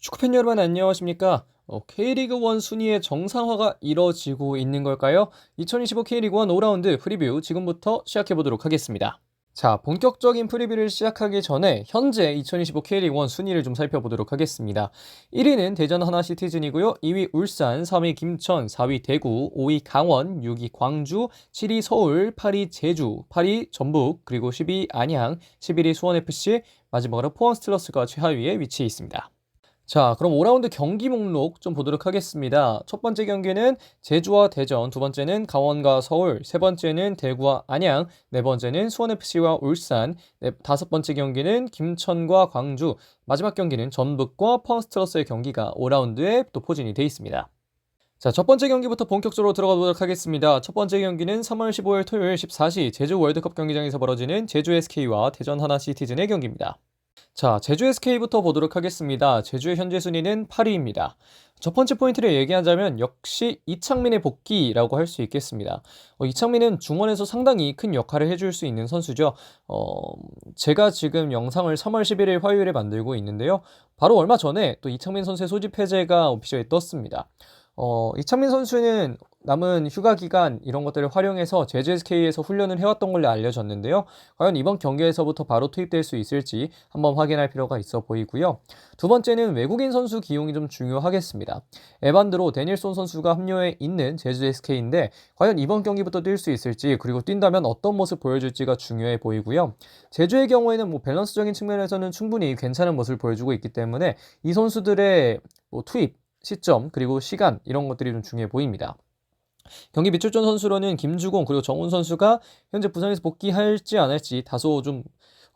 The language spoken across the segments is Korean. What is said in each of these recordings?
축구팬 여러분 안녕하십니까? K리그1 순위의 정상화가 이뤄지고 있는 걸까요? 2025 K리그1 5라운드 프리뷰 지금부터 시작해 보도록 하겠습니다. 자, 본격적인 프리뷰를 시작하기 전에 현재 2025 K리그1 순위를 좀 살펴보도록 하겠습니다. 1위는 대전 하나시티즌이고요. 2위 울산, 3위 김천, 4위 대구, 5위 강원, 6위 광주, 7위 서울, 8위 제주, 8위 전북, 그리고 10위 안양, 11위 수원FC, 마지막으로 포항 스틸러스가 최하위에 위치해 있습니다. 자, 그럼 5라운드 경기 목록 좀 보도록 하겠습니다. 첫 번째 경기는 제주와 대전, 두 번째는 강원과 서울, 세 번째는 대구와 안양, 네 번째는 수원FC와 울산, 다섯 번째 경기는 김천과 광주, 마지막 경기는 전북과 포항스틸러스의 경기가 5라운드에 또 포진이 되어 있습니다. 자, 첫 번째 경기부터 본격적으로 들어가 보도록 하겠습니다. 첫 번째 경기는 3월 15일 토요일 14시 제주 월드컵 경기장에서 벌어지는 제주 SK와 대전 하나시티즌의 경기입니다. 자, 제주 SK부터 보도록 하겠습니다. 제주의 현재 순위는 8위입니다. 첫 번째 포인트를 얘기하자면 역시 이창민의 복귀라고 할 수 있겠습니다. 이창민은 중원에서 상당히 큰 역할을 해줄 수 있는 선수죠. 제가 지금 영상을 3월 11일 화요일에 만들고 있는데요. 바로 얼마 전에 또 이창민 선수의 소집 해제가 오피셜에 떴습니다. 이창민 선수는 남은 휴가 기간 이런 것들을 활용해서 제주 SK에서 훈련을 해왔던 걸로 알려졌는데요. 과연 이번 경기에서부터 바로 투입될 수 있을지 한번 확인할 필요가 있어 보이고요. 두 번째는 외국인 선수 기용이 좀 중요하겠습니다. 에반드로 데니엘손 선수가 합류해 있는 제주 SK인데 과연 이번 경기부터 뛸 수 있을지, 그리고 뛴다면 어떤 모습 보여줄지가 중요해 보이고요. 제주의 경우에는 밸런스적인 측면에서는 충분히 괜찮은 모습을 보여주고 있기 때문에 이 선수들의 투입 시점 그리고 시간 이런 것들이 좀 중요해 보입니다. 경기 밑출전 선수로는 김주공 그리고 정훈 선수가 현재 부상에서 복귀할지 안 할지 다소 좀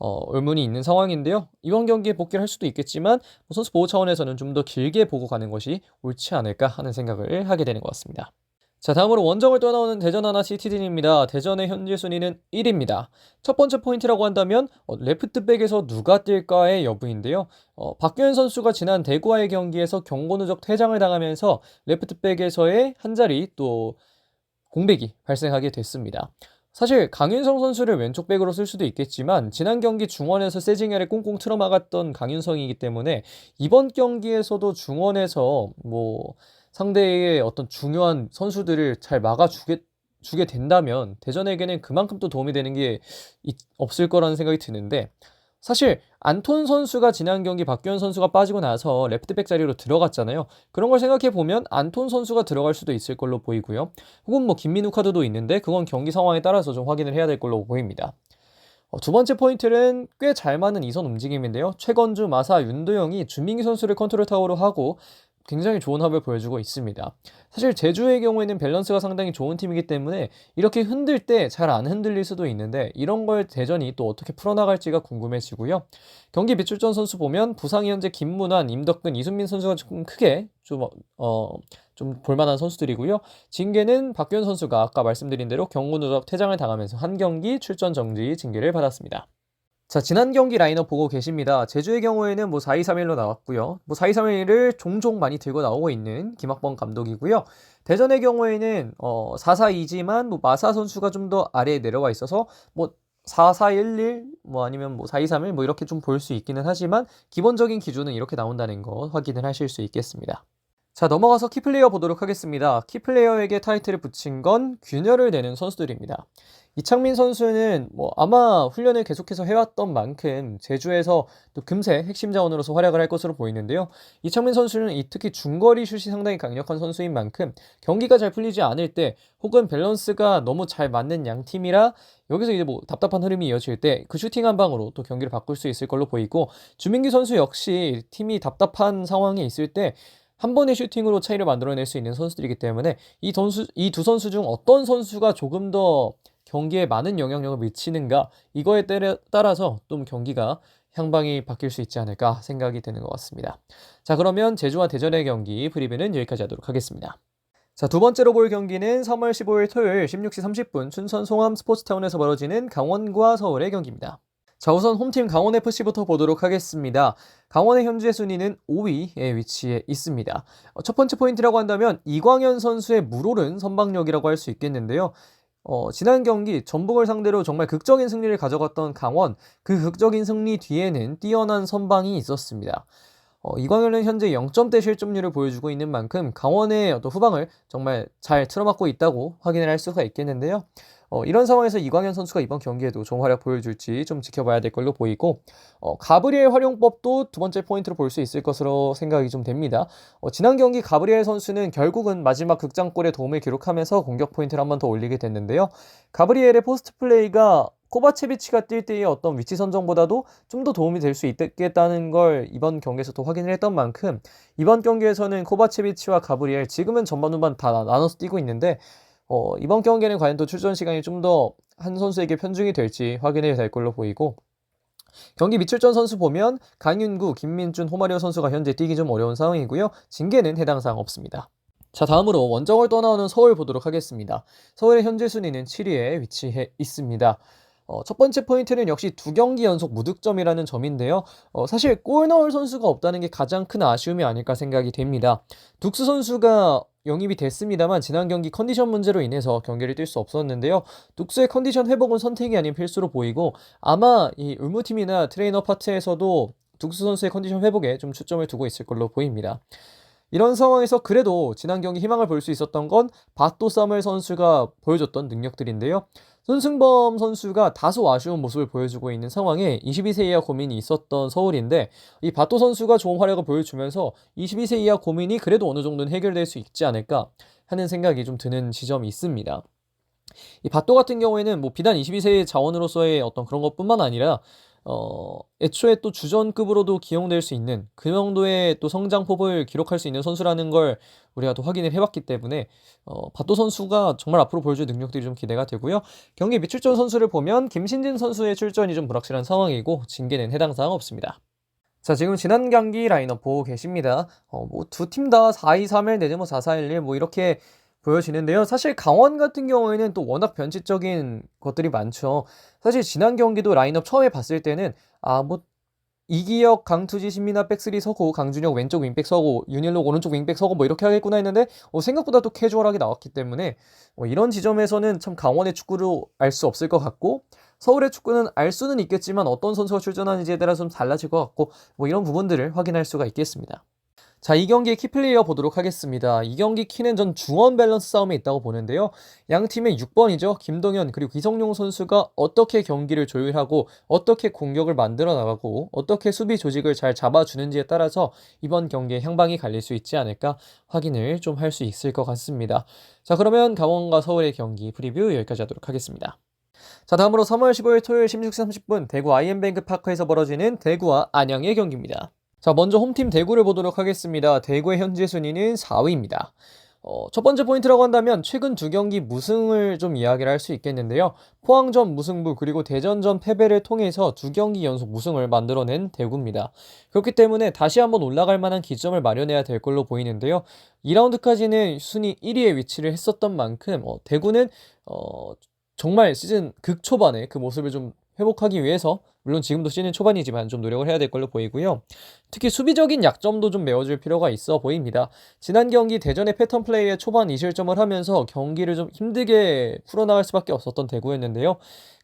의문이 있는 상황인데요. 이번 경기에 복귀를 할 수도 있겠지만 선수 보호 차원에서는 좀 더 길게 보고 가는 것이 옳지 않을까 하는 생각을 하게 되는 것 같습니다. 자, 다음으로 원정을 떠나오는 대전 하나시티즌입니다. 대전의 현재 순위는 1위입니다. 첫 번째 포인트라고 한다면 레프트백에서 누가 뛸까의 여부인데요. 박규현 선수가 지난 대구와의 경기에서 경고 누적 퇴장을 당하면서 레프트백에서의 한 자리 또 공백이 발생하게 됐습니다. 사실 강윤성 선수를 왼쪽 백으로 쓸 수도 있겠지만 지난 경기 중원에서 세징야를 꽁꽁 틀어막았던 강윤성이기 때문에 이번 경기에서도 중원에서 상대의 어떤 중요한 선수들을 잘 주게 된다면 대전에게는 그만큼 또 도움이 되는 게 없을 거라는 생각이 드는데, 사실 안톤 선수가 지난 경기 박규현 선수가 빠지고 나서 레프트백 자리로 들어갔잖아요. 그런 걸 생각해 보면 안톤 선수가 들어갈 수도 있을 걸로 보이고요. 혹은 김민우 카드도 있는데 그건 경기 상황에 따라서 좀 확인을 해야 될 걸로 보입니다. 두 번째 포인트는 꽤 잘 맞는 이선 움직임인데요. 최건주, 마사, 윤도영이 준민기 선수를 컨트롤 타워로 하고 굉장히 좋은 합을 보여주고 있습니다. 사실 제주의 경우에는 밸런스가 상당히 좋은 팀이기 때문에 이렇게 흔들 때 잘 안 흔들릴 수도 있는데 이런 걸 대전이 또 어떻게 풀어나갈지가 궁금해지고요. 경기 밑줄전 선수 보면 부상이 현재 김문환, 임덕근, 이순민 선수가 조금 크게 좀 볼만한 선수들이고요. 징계는 박규현 선수가 아까 말씀드린 대로 경고 누적 퇴장을 당하면서 한 경기 출전 정지 징계를 받았습니다. 자, 지난 경기 라인업 보고 계십니다. 제주의 경우에는 4-2-3-1로 나왔고요. 4-2-3-1을 종종 많이 들고 나오고 있는 김학범 감독이고요. 대전의 경우에는 4-4-2지만 마사 선수가 좀 더 아래에 내려와 있어서 4-4-1-1 아니면 4-2-3-1 이렇게 좀 볼 수 있기는 하지만 기본적인 기준은 이렇게 나온다는 거 확인을 하실 수 있겠습니다. 자, 넘어가서 키플레이어 보도록 하겠습니다. 키플레이어에게 타이틀을 붙인 건 균열을 내는 선수들입니다. 이창민 선수는 아마 훈련을 계속해서 해왔던 만큼 제주에서 또 금세 핵심 자원으로서 활약을 할 것으로 보이는데요. 이창민 선수는 특히 중거리 슛이 상당히 강력한 선수인 만큼 경기가 잘 풀리지 않을 때 혹은 밸런스가 너무 잘 맞는 양 팀이라 여기서 이제 답답한 흐름이 이어질 때 그 슈팅 한 방으로 또 경기를 바꿀 수 있을 걸로 보이고, 주민기 선수 역시 팀이 답답한 상황에 있을 때 한 번의 슈팅으로 차이를 만들어낼 수 있는 선수들이기 때문에 이 두 선수 중 어떤 선수가 조금 더 경기에 많은 영향력을 미치는가, 이거에 따라서 좀 경기가 향방이 바뀔 수 있지 않을까 생각이 되는 것 같습니다. 자, 그러면 제주와 대전의 경기 프리뷰는 여기까지 하도록 하겠습니다. 자, 두 번째로 볼 경기는 3월 15일 토요일 16시 30분 춘천 송암 스포츠타운에서 벌어지는 강원과 서울의 경기입니다. 자, 우선 홈팀 강원FC부터 보도록 하겠습니다. 강원의 현재 순위는 5위에 위치해 있습니다. 첫 번째 포인트라고 한다면 이광현 선수의 물오른 선방력이라고 할 수 있겠는데요. 지난 경기 전북을 상대로 정말 극적인 승리를 가져갔던 강원, 그 극적인 승리 뒤에는 뛰어난 선방이 있었습니다. 이광현은 현재 0점대 실점률을 보여주고 있는 만큼 강원의 어떤 후방을 정말 잘 틀어막고 있다고 확인을 할 수가 있겠는데요. 이런 상황에서 이광현 선수가 이번 경기에도 좋은 활약 보여줄지 좀 지켜봐야 될 걸로 보이고, 가브리엘 활용법도 두 번째 포인트로 볼 수 있을 것으로 생각이 좀 됩니다. 지난 경기 가브리엘 선수는 결국은 마지막 극장골에 도움을 기록하면서 공격 포인트를 한 번 더 올리게 됐는데요. 가브리엘의 포스트 플레이가 코바체비치가 뛸 때의 어떤 위치 선정보다도 좀 더 도움이 될 수 있겠다는 걸 이번 경기에서 또 확인을 했던 만큼, 이번 경기에서는 코바체비치와 가브리엘 지금은 전반 후반 다 나눠서 뛰고 있는데, 이번 경기에는 과연 또 출전 시간이 좀 더 한 선수에게 편중이 될지 확인해야 될 걸로 보이고, 경기 미출전 선수 보면 강윤구, 김민준, 호마리오 선수가 현재 뛰기 좀 어려운 상황이고요. 징계는 해당 사항 없습니다. 자, 다음으로 원정을 떠나오는 서울 보도록 하겠습니다. 서울의 현재 순위는 7위에 위치해 있습니다. 첫 번째 포인트는 역시 두 경기 연속 무득점이라는 점인데요. 사실 골 넣을 선수가 없다는 게 가장 큰 아쉬움이 아닐까 생각이 됩니다. 둑스 선수가 영입이 됐습니다만 지난 경기 컨디션 문제로 인해서 경기를 뛸 수 없었는데요. 둑스의 컨디션 회복은 선택이 아닌 필수로 보이고, 아마 이 의무팀이나 트레이너 파트에서도 둑스 선수의 컨디션 회복에 좀 초점을 두고 있을 걸로 보입니다. 이런 상황에서 그래도 지난 경기 희망을 볼 수 있었던 건 바또 사무엘 선수가 보여줬던 능력들인데요. 손승범 선수가 다소 아쉬운 모습을 보여주고 있는 상황에 22세 이하 고민이 있었던 서울인데, 이 바또 선수가 좋은 활약을 보여주면서 22세 이하 고민이 그래도 어느 정도는 해결될 수 있지 않을까 하는 생각이 좀 드는 지점이 있습니다. 이 바또 같은 경우에는 뭐 비단 22세 자원으로서의 어떤 그런 것뿐만 아니라 애초에 또 주전급으로도 기용될 수 있는 그 정도의 또 성장폭을 기록할 수 있는 선수라는 걸 우리가 또 확인을 해봤기 때문에 바또 선수가 정말 앞으로 보여줄 능력들이 좀 기대가 되고요. 경기 미출전 선수를 보면 김신진 선수의 출전이 좀 불확실한 상황이고 징계는 해당 사항 없습니다. 자, 지금 지난 경기 라인업 보고 계십니다. 뭐 두 팀 다 4-2-3-1 내지 뭐 4-4-1-1 뭐 이렇게 보여지는데요. 사실 강원 같은 경우에는 또 워낙 변칙적인 것들이 많죠. 사실 지난 경기도 라인업 처음에 봤을 때는 뭐 이기혁, 강투지, 신민아 백스리 서고, 강준혁 왼쪽 윙백 서고, 윤일록 오른쪽 윙백 서고 뭐 이렇게 하겠구나 했는데 생각보다 또 캐주얼하게 나왔기 때문에 이런 지점에서는 참 강원의 축구를 알 수 없을 것 같고, 서울의 축구는 알 수는 있겠지만 어떤 선수가 출전하는지에 따라 좀 달라질 것 같고, 뭐 이런 부분들을 확인할 수가 있겠습니다. 자, 이 경기의 키플레이어 보도록 하겠습니다. 이 경기 키는 전 중원 밸런스 싸움에 있다고 보는데요. 양 팀의 6번이죠. 김동현 그리고 이성용 선수가 어떻게 경기를 조율하고 어떻게 공격을 만들어 나가고 어떻게 수비 조직을 잘 잡아주는지에 따라서 이번 경기의 향방이 갈릴 수 있지 않을까 확인을 좀 할 수 있을 것 같습니다. 자, 그러면 강원과 서울의 경기 프리뷰 여기까지 하도록 하겠습니다. 자, 다음으로 3월 15일 토요일 16시 30분 대구 아이엠뱅크 파크에서 벌어지는 대구와 안양의 경기입니다. 자, 먼저 홈팀 대구를 보도록 하겠습니다. 대구의 현재 순위는 4위입니다. 첫 번째 포인트라고 한다면 최근 두 경기 무승을 좀 이야기를 할 수 있겠는데요. 포항전 무승부 그리고 대전전 패배를 통해서 두 경기 연속 무승을 만들어낸 대구입니다. 그렇기 때문에 다시 한번 올라갈 만한 기점을 마련해야 될 걸로 보이는데요. 2라운드까지는 순위 1위에 위치를 했었던 만큼 대구는 정말 시즌 극초반에 그 모습을 좀 회복하기 위해서, 물론 지금도 시즌 초반이지만 좀 노력을 해야 될 걸로 보이고요. 특히 수비적인 약점도 좀 메워줄 필요가 있어 보입니다. 지난 경기 대전의 패턴 플레이에 초반 2실점을 하면서 경기를 좀 힘들게 풀어나갈 수밖에 없었던 대구였는데요.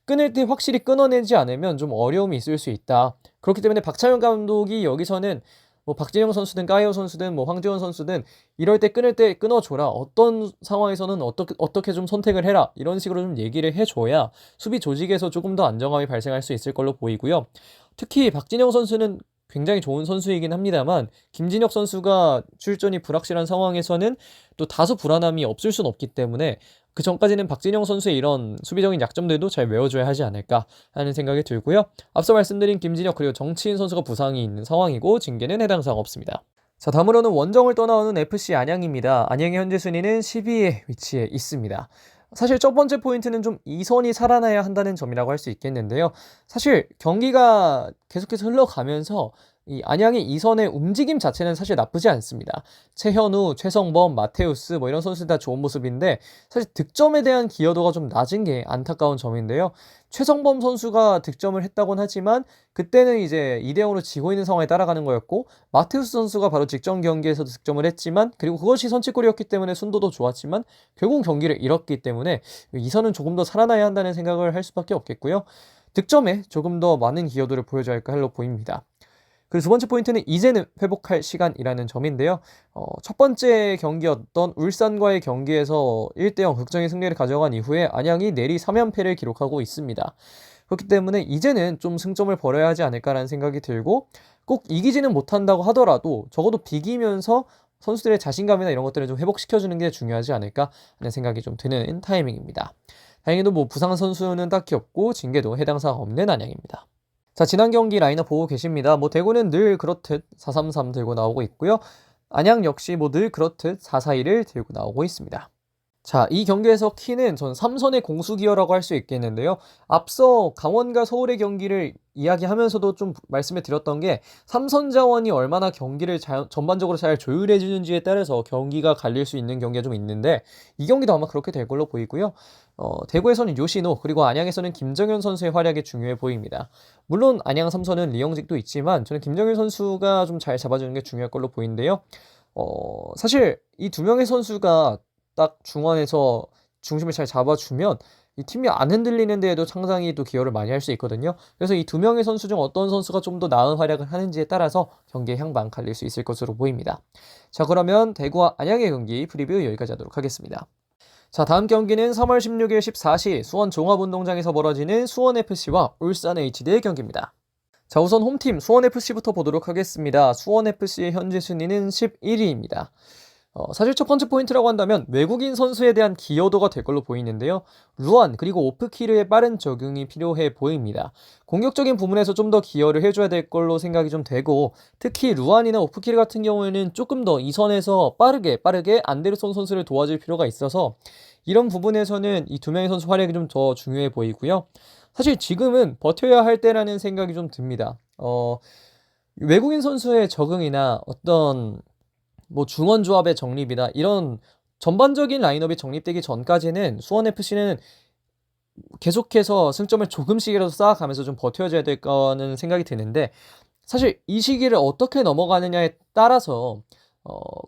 끊을 때 확실히 끊어내지 않으면 좀 어려움이 있을 수 있다. 그렇기 때문에 박찬현 감독이 여기서는 뭐 박진영 선수든 까이오 선수든 뭐 황재원 선수든 이럴 때 끊을 때 끊어줘라. 어떤 상황에서는 어떻게 좀 선택을 해라. 이런 식으로 좀 얘기를 해줘야 수비 조직에서 조금 더 안정감이 발생할 수 있을 걸로 보이고요. 특히 박진영 선수는 굉장히 좋은 선수이긴 합니다만 김진혁 선수가 출전이 불확실한 상황에서는 또 다소 불안함이 없을 수는 없기 때문에 그 전까지는 박진영 선수의 이런 수비적인 약점들도 잘 메워줘야 하지 않을까 하는 생각이 들고요. 앞서 말씀드린 김진혁 그리고 정치인 선수가 부상이 있는 상황이고 징계는 해당 사항 없습니다. 자, 다음으로는 원정을 떠나오는 FC 안양입니다. 안양의 현재 순위는 12위에 위치해 있습니다. 사실 첫 번째 포인트는 좀 이선이 살아나야 한다는 점이라고 할 수 있겠는데요. 사실 경기가 계속해서 흘러가면서 이 안양의 이선의 움직임 자체는 사실 나쁘지 않습니다. 최현우, 최성범, 마테우스 뭐 이런 선수들 다 좋은 모습인데 사실 득점에 대한 기여도가 좀 낮은 게 안타까운 점인데요. 최성범 선수가 득점을 했다곤 하지만 그때는 이제 2대0으로 지고 있는 상황에 따라가는 거였고, 마테우스 선수가 바로 직전 경기에서도 득점을 했지만 그리고 그것이 선취골이었기 때문에 순도도 좋았지만 결국 경기를 잃었기 때문에 이선은 조금 더 살아나야 한다는 생각을 할 수밖에 없겠고요. 득점에 조금 더 많은 기여도를 보여줘야 할까 보입니다. 그리고 두 번째 포인트는 이제는 회복할 시간이라는 점인데요. 첫 번째 경기였던 울산과의 경기에서 1대0 극적인 승리를 가져간 이후에 안양이 내리 3연패를 기록하고 있습니다. 그렇기 때문에 이제는 좀 승점을 벌여야 하지 않을까라는 생각이 들고, 꼭 이기지는 못한다고 하더라도 적어도 비기면서 선수들의 자신감이나 이런 것들을 좀 회복시켜주는 게 중요하지 않을까 하는 생각이 좀 드는 타이밍입니다. 다행히도 뭐 부상 선수는 딱히 없고 징계도 해당 사항 없는 안양입니다. 자, 지난 경기 라인업 보고 계십니다. 뭐 대구는 늘 그렇듯 4-3-3 들고 나오고 있고요. 안양 역시 뭐 늘 그렇듯 4-4-2를 들고 나오고 있습니다. 자, 이 경기에서 키는 전 삼선의 공수기여라고 할 수 있겠는데요. 앞서 강원과 서울의 경기를 이야기하면서도 좀 말씀을 드렸던 게, 삼선 자원이 얼마나 경기를 전반적으로 잘 조율해 주는지에 따라서 경기가 갈릴 수 있는 경기가 좀 있는데, 이 경기도 아마 그렇게 될 걸로 보이고요. 대구에서는 요시노, 그리고 안양에서는 김정현 선수의 활약이 중요해 보입니다. 물론 안양 삼선은 리영직도 있지만 저는 김정현 선수가 좀 잘 잡아주는 게 중요할 걸로 보이는데요. 사실 이 두 명의 선수가 딱 중원에서 중심을 잘 잡아주면 이 팀이 안 흔들리는 데에도 상당히 또 기여를 많이 할 수 있거든요. 그래서 이 두 명의 선수 중 어떤 선수가 좀 더 나은 활약을 하는지에 따라서 경기의 향방 갈릴 수 있을 것으로 보입니다. 자, 그러면 대구와 안양의 경기 프리뷰 여기까지 하도록 하겠습니다. 자, 다음 경기는 3월 16일 14시 수원 종합운동장에서 벌어지는 수원FC와 울산HD의 경기입니다. 자, 우선 홈팀 수원FC부터 보도록 하겠습니다. 수원FC의 현재 순위는 11위입니다. 사실 첫 번째 포인트라고 한다면 외국인 선수에 대한 기여도가 될 걸로 보이는데요. 루안 그리고 오프키르의 빠른 적응이 필요해 보입니다. 공격적인 부분에서 좀 더 기여를 해줘야 될 걸로 생각이 좀 되고, 특히 루안이나 오프키르 같은 경우에는 조금 더 이 선에서 빠르게 안데르손 선수를 도와줄 필요가 있어서 이런 부분에서는 이 두 명의 선수 활약이 좀 더 중요해 보이고요. 사실 지금은 버텨야 할 때라는 생각이 좀 듭니다. 외국인 선수의 적응이나 어떤 뭐 중원 조합의 정립이나 이런 전반적인 라인업이 정립되기 전까지는 수원FC는 계속해서 승점을 조금씩이라도 쌓아가면서 좀 버텨줘야 될 거는 생각이 드는데, 사실 이 시기를 어떻게 넘어가느냐에 따라서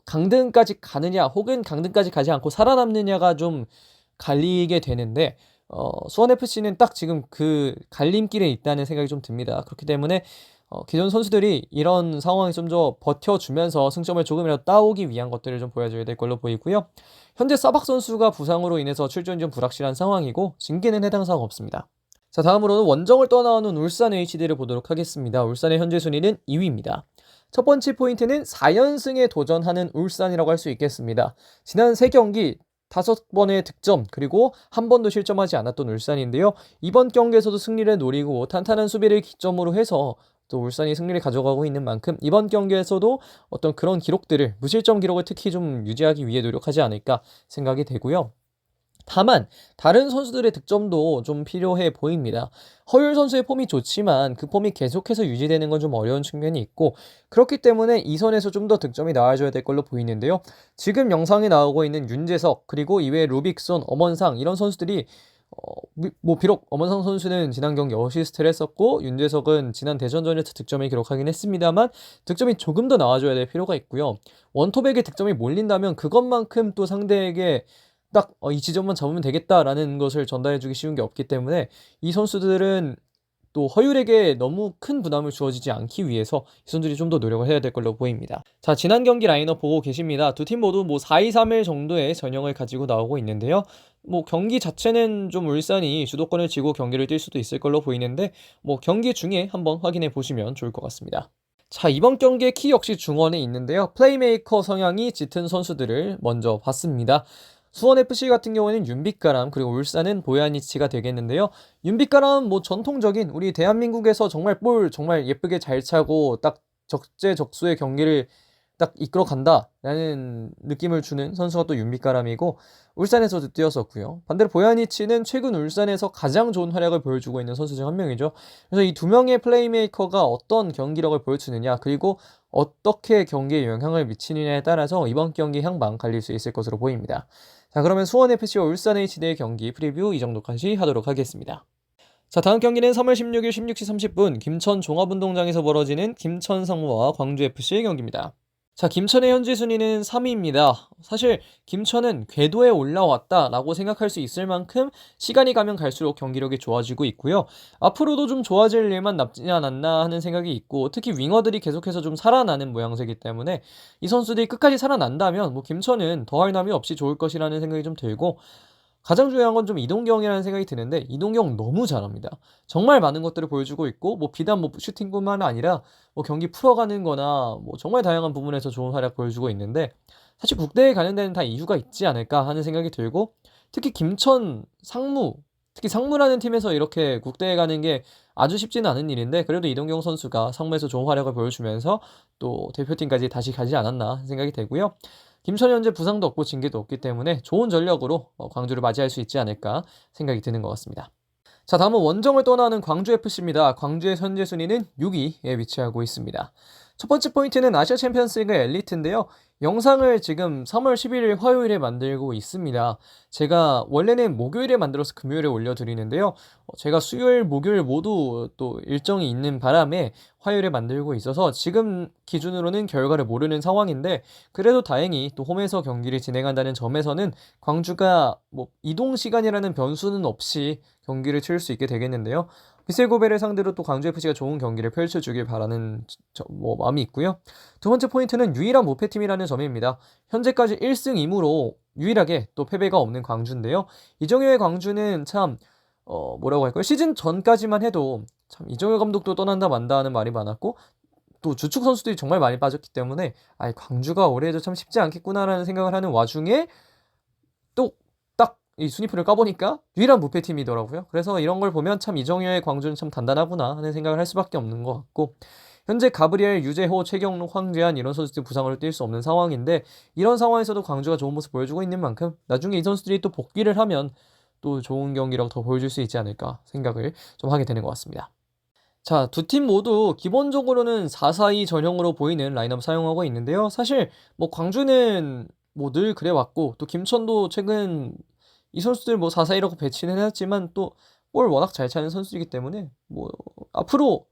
강등까지 가느냐 혹은 강등까지 가지 않고 살아남느냐가 좀 갈리게 되는데, 수원FC는 딱 지금 그 갈림길에 있다는 생각이 좀 듭니다. 그렇기 때문에 기존 선수들이 이런 상황에 좀 더 버텨주면서 승점을 조금이라도 따오기 위한 것들을 좀 보여줘야 될 걸로 보이고요. 현재 사박 선수가 부상으로 인해서 출전이 좀 불확실한 상황이고 징계는 해당 사항 없습니다. 자, 다음으로는 원정을 떠나오는 울산 HD를 보도록 하겠습니다. 울산의 현재 순위는 2위입니다. 첫 번째 포인트는 4연승에 도전하는 울산이라고 할 수 있겠습니다. 지난 3경기 5번의 득점, 그리고 한 번도 실점하지 않았던 울산인데요. 이번 경기에서도 승리를 노리고 탄탄한 수비를 기점으로 해서 또 울산이 승리를 가져가고 있는 만큼 이번 경기에서도 어떤 그런 기록들을, 무실점 기록을 특히 좀 유지하기 위해 노력하지 않을까 생각이 되고요. 다만 다른 선수들의 득점도 좀 필요해 보입니다. 허율 선수의 폼이 좋지만 그 폼이 계속해서 유지되는 건 좀 어려운 측면이 있고, 그렇기 때문에 이 선에서 좀 더 득점이 나와줘야 될 걸로 보이는데요. 지금 영상에 나오고 있는 윤재석, 그리고 이외에 루빅손, 엄원상 이런 선수들이 뭐 비록 엄원상 선수는 지난 경기 어시스트를 했었고 윤재석은 지난 대전전에서 득점을 기록하긴 했습니다만 득점이 조금 더 나와줘야 될 필요가 있고요. 원톱에게 득점이 몰린다면 그것만큼 또 상대에게 딱 이 지점만 잡으면 되겠다라는 것을 전달해주기 쉬운 게 없기 때문에 이 선수들은 또 허율에게 너무 큰 부담을 주어지지 않기 위해서 이 선수들이 좀 더 노력을 해야 될 걸로 보입니다. 자, 지난 경기 라인업 보고 계십니다. 두 팀 모두 뭐 4-2-3-1 정도의 전형을 가지고 나오고 있는데요. 뭐 경기 자체는 좀 울산이 주도권을 쥐고 경기를 뛸 수도 있을 걸로 보이는데, 뭐 경기 중에 한번 확인해 보시면 좋을 것 같습니다. 자, 이번 경기의 키 역시 중원에 있는데요. 플레이메이커 성향이 짙은 선수들을 먼저 봤습니다. 수원FC 같은 경우에는 윤빛가람, 그리고 울산은 보야니치가 되겠는데요. 윤빛가람 뭐 전통적인 우리 대한민국에서 정말 볼 정말 예쁘게 잘 차고 딱 적재적소의 경기를 딱 이끌어 간다라는 느낌을 주는 선수가 또 윤빛가람이고, 울산에서도 뛰었었고요. 반대로 보야니치는 최근 울산에서 가장 좋은 활약을 보여주고 있는 선수 중 한 명이죠. 그래서 이 두 명의 플레이메이커가 어떤 경기력을 보여주느냐, 그리고 어떻게 경기에 영향을 미치느냐에 따라서 이번 경기 향방 갈릴 수 있을 것으로 보입니다. 자, 그러면 수원FC와 울산HD의 경기 프리뷰 이 정도까지 하도록 하겠습니다. 자, 다음 경기는 3월 16일 16시 30분 김천 종합운동장에서 벌어지는 김천 상무와 광주FC의 경기입니다. 자, 김천의 현재 순위는 3위입니다. 사실 김천은 궤도에 올라왔다라고 생각할 수 있을 만큼 시간이 가면 갈수록 경기력이 좋아지고 있고요. 앞으로도 좀 좋아질 일만 남지 않았나 하는 생각이 있고, 특히 윙어들이 계속해서 좀 살아나는 모양새이기 때문에 이 선수들이 끝까지 살아난다면 뭐 김천은 더할 나위 없이 좋을 것이라는 생각이 좀 들고, 가장 중요한 건 좀 이동경이라는 생각이 드는데, 이동경 너무 잘합니다. 정말 많은 것들을 보여주고 있고, 뭐 비단 뭐 슈팅뿐만 아니라 뭐 경기 풀어가는 거나 뭐 정말 다양한 부분에서 좋은 활약 보여주고 있는데, 사실 국대에 가는 데는 다 이유가 있지 않을까 하는 생각이 들고, 특히 김천 상무, 특히 상무라는 팀에서 이렇게 국대에 가는 게 아주 쉽지는 않은 일인데, 그래도 이동경 선수가 상무에서 좋은 활약을 보여주면서 또 대표팀까지 다시 가지 않았나 생각이 되고요. 김천이 현재 부상도 없고 징계도 없기 때문에 좋은 전력으로 광주를 맞이할 수 있지 않을까 생각이 드는 것 같습니다. 자, 다음은 원정을 떠나는 광주FC입니다. 광주의 현재 순위는 6위에 위치하고 있습니다. 첫 번째 포인트는 아시아 챔피언스리그 엘리트인데요. 영상을 지금 3월 11일 화요일에 만들고 있습니다. 제가 원래는 목요일에 만들어서 금요일에 올려드리는데요. 제가 수요일, 목요일 모두 또 일정이 있는 바람에 화요일에 만들고 있어서 지금 기준으로는 결과를 모르는 상황인데, 그래도 다행히 또 홈에서 경기를 진행한다는 점에서는 광주가 뭐 이동 시간이라는 변수는 없이 경기를 치를 수 있게 되겠는데요. 비셀고베를 상대로 또 광주FC가 좋은 경기를 펼쳐주길 바라는 마음이 있고요. 두 번째 포인트는 유일한 무패팀이라는 점입니다. 현재까지 1승 2무로 유일하게 또 패배가 없는 광주인데요. 이정효의 광주는 참 뭐라고 할까요? 시즌 전까지만 해도 참 이정효 감독도 떠난다 만다 하는 말이 많았고, 또 주축 선수들이 정말 많이 빠졌기 때문에 광주가 올해도 참 쉽지 않겠구나라는 생각을 하는 와중에 또 딱 이 순위표를 까보니까 유일한 무패팀이더라고요. 그래서 이런 걸 보면 참 이정효의 광주는 참 단단하구나 하는 생각을 할 수밖에 없는 것 같고, 현재 가브리엘, 유재호, 최경록, 황재한 이런 선수들 부상으로 뛸 수 없는 상황인데, 이런 상황에서도 광주가 좋은 모습 보여주고 있는 만큼 나중에 이 선수들이 또 복귀를 하면 또 좋은 경기력 더 보여줄 수 있지 않을까 생각을 좀 하게 되는 것 같습니다. 자, 두 팀 모두 기본적으로는 4-4-2 전형으로 보이는 라인업 사용하고 있는데요. 사실 뭐 광주는 뭐 늘 그래왔고, 또 김천도 최근 이 선수들 뭐 4-4-2라고 배치는 해놨지만 또 볼 워낙 잘 차는 선수이기 때문에 뭐 앞으로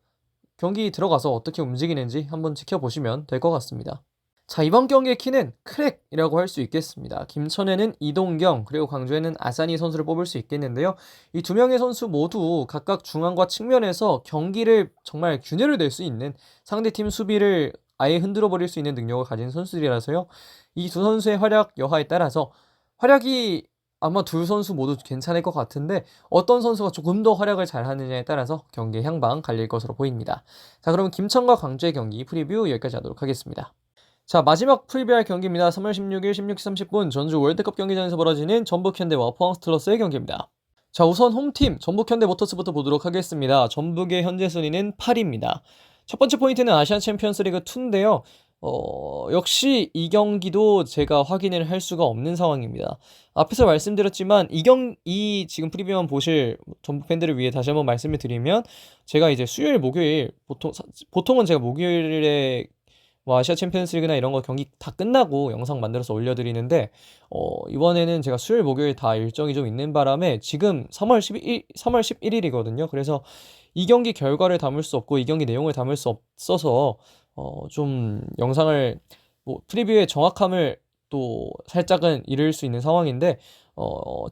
경기 들어가서 어떻게 움직이는지 한번 지켜보시면 될 것 같습니다. 자, 이번 경기의 키는 크랙이라고 할 수 있겠습니다. 김천에는 이동경, 그리고 광주에는 아사니 선수를 뽑을 수 있겠는데요. 이 두 명의 선수 모두 각각 중앙과 측면에서 경기를 정말 균열을 낼 수 있는, 상대팀 수비를 아예 흔들어 버릴 수 있는 능력을 가진 선수들이라서요. 이 두 선수의 활약 여하에 따라서 활약이 아마 두 선수 모두 괜찮을 것 같은데, 어떤 선수가 조금 더 활약을 잘하느냐에 따라서 경기의 향방 갈릴 것으로 보입니다. 자, 그러면 김천과 광주의 경기 프리뷰 여기까지 하도록 하겠습니다. 자, 마지막 프리뷰할 경기입니다. 3월 16일 16시 30분 전주 월드컵 경기장에서 벌어지는 전북현대와 포항 스틸러스의 경기입니다. 자, 우선 홈팀 전북현대모터스부터 보도록 하겠습니다. 전북의 현재 순위는 8위입니다. 첫 번째 포인트는 아시안 챔피언스 리그 2인데요. 역시 이 경기도 제가 확인을 할 수가 없는 상황입니다. 앞에서 말씀드렸지만 이 지금 프리뷰만 보실 전북 팬들을 위해 다시 한번 말씀을 드리면, 제가 이제 수요일, 목요일 보통은 제가 목요일에 뭐 아시아 챔피언스 리그나 이런 거 경기 다 끝나고 영상 만들어서 올려드리는데, 이번에는 제가 수요일, 목요일 다 일정이 좀 있는 바람에 지금 3월 11일이거든요. 그래서 이 경기 결과를 담을 수 없고 이 경기 내용을 담을 수 없어서 좀 영상을 뭐 프리뷰의 정확함을 또 살짝은 잃을 수 있는 상황인데,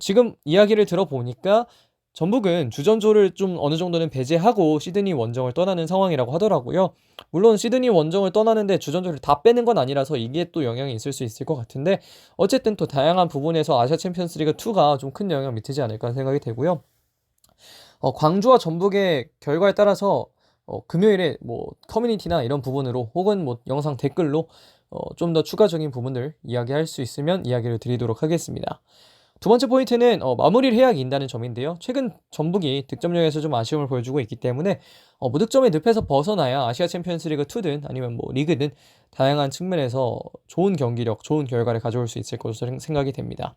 지금 이야기를 들어보니까 전북은 주전조를 좀 어느 정도는 배제하고 시드니 원정을 떠나는 상황이라고 하더라고요. 물론 시드니 원정을 떠나는데 주전조를 다 빼는 건 아니라서 이게 또 영향이 있을 수 있을 것 같은데, 어쨌든 또 다양한 부분에서 아시아 챔피언스 리그 2가 좀 큰 영향을 미치지 않을까 생각이 되고요. 광주와 전북의 결과에 따라서 금요일에 뭐 커뮤니티나 이런 부분으로 혹은 뭐 영상 댓글로 좀 더 추가적인 부분들 이야기할 수 있으면 이야기를 드리도록 하겠습니다. 두 번째 포인트는 마무리를 해야 이긴다는 점인데요. 최근 전북이 득점력에서 좀 아쉬움을 보여주고 있기 때문에 무득점의 늪에서 벗어나야 아시아 챔피언스 리그 2든 아니면 뭐 리그든 다양한 측면에서 좋은 경기력, 좋은 결과를 가져올 수 있을 것으로 생각이 됩니다.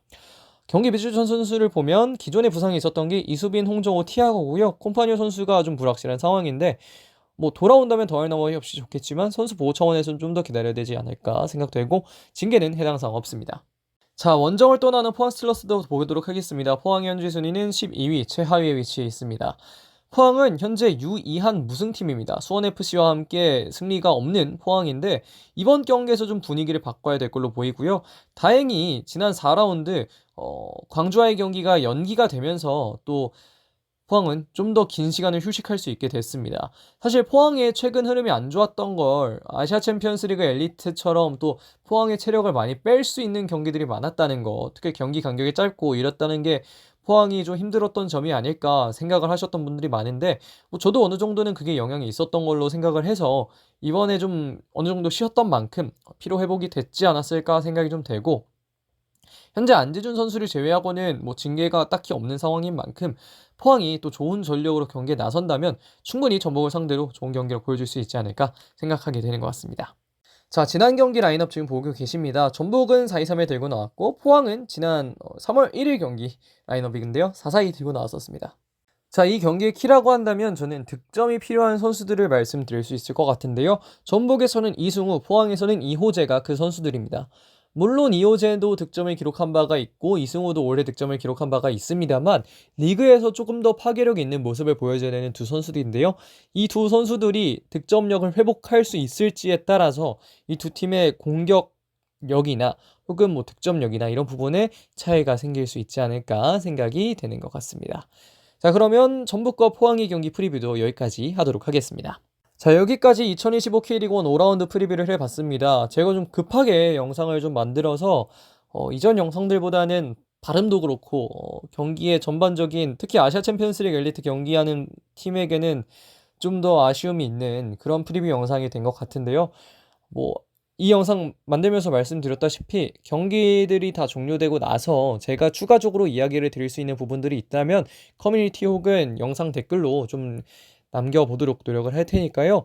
경기 비주전 선수를 보면 기존에 부상이 있었던 게 이수빈, 홍정호, 티아고고요. 콤파니오 선수가 좀 불확실한 상황인데, 뭐 돌아온다면 더할 나위 없이 좋겠지만 선수 보호 차원에서는 좀 더 기다려야 되지 않을까 생각되고, 징계는 해당 사항 없습니다. 자, 원정을 떠나는 포항 스틸러스도 보도록 하겠습니다. 포항의 현재 순위는 12위, 최하위에 위치해 있습니다. 포항은 현재 유이한 무승팀입니다. 수원FC와 함께 승리가 없는 포항인데 이번 경기에서 좀 분위기를 바꿔야 될 걸로 보이고요. 다행히 지난 4라운드 광주와의 경기가 연기가 되면서 또 포항은 좀 더 긴 시간을 휴식할 수 있게 됐습니다. 사실 포항의 최근 흐름이 안 좋았던 걸 아시아 챔피언스리그 엘리트처럼 또 포항의 체력을 많이 뺄 수 있는 경기들이 많았다는 거, 특히 경기 간격이 짧고 이랬다는 게 포항이 좀 힘들었던 점이 아닐까 생각을 하셨던 분들이 많은데 뭐 저도 어느 정도는 그게 영향이 있었던 걸로 생각을 해서 이번에 좀 어느 정도 쉬었던 만큼 피로 회복이 됐지 않았을까 생각이 좀 되고, 현재 안지준 선수를 제외하고는 뭐 징계가 딱히 없는 상황인 만큼 포항이 또 좋은 전력으로 경기에 나선다면 충분히 전북을 상대로 좋은 경기를 보여줄 수 있지 않을까 생각하게 되는 것 같습니다. 자, 지난 경기 라인업 지금 보고 계십니다. 전북은 4-2-3에 들고 나왔고 포항은 지난 3월 1일 경기 라인업인데요. 4-4-2 들고 나왔었습니다. 자, 이 경기의 키라고 한다면 저는 득점이 필요한 선수들을 말씀드릴 수 있을 것 같은데요. 전북에서는 이승우, 포항에서는 이호재가 그 선수들입니다. 물론 이호재도 득점을 기록한 바가 있고 이승우도 올해 득점을 기록한 바가 있습니다만 리그에서 조금 더 파괴력 있는 모습을 보여줘야 되는 두 선수들인데요. 이 두 선수들이 득점력을 회복할 수 있을지에 따라서 이 두 팀의 공격력이나 혹은 뭐 득점력이나 이런 부분에 차이가 생길 수 있지 않을까 생각이 되는 것 같습니다. 자, 그러면 전북과 포항의 경기 프리뷰도 여기까지 하도록 하겠습니다. 자, 여기까지 2025 K리그1 5라운드 프리뷰를 해봤습니다. 제가 좀 급하게 영상을 좀 만들어서 이전 영상들보다는 발음도 그렇고 경기의 전반적인, 특히 아시아 챔피언스리그 엘리트 경기하는 팀에게는 좀 더 아쉬움이 있는 그런 프리뷰 영상이 된 것 같은데요. 뭐 이 영상 만들면서 말씀드렸다시피 경기들이 다 종료되고 나서 제가 추가적으로 이야기를 드릴 수 있는 부분들이 있다면 커뮤니티 혹은 영상 댓글로 좀 남겨보도록 노력을 할 테니까요.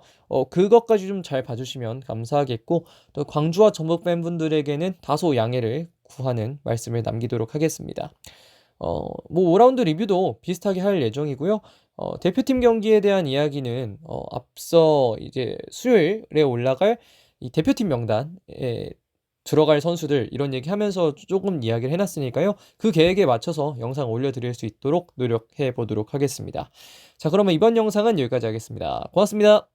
그것까지 좀 잘 봐주시면 감사하겠고, 또 광주와 전북 팬분들에게는 다소 양해를 구하는 말씀을 남기도록 하겠습니다. 뭐 5라운드 리뷰도 비슷하게 할 예정이고요. 대표팀 경기에 대한 이야기는 앞서 이제 수요일에 올라갈 이 대표팀 명단에 들어갈 선수들 이런 얘기하면서 조금 이야기를 해놨으니까요. 그 계획에 맞춰서 영상 올려드릴 수 있도록 노력해 보도록 하겠습니다. 자, 그러면 이번 영상은 여기까지 하겠습니다. 고맙습니다.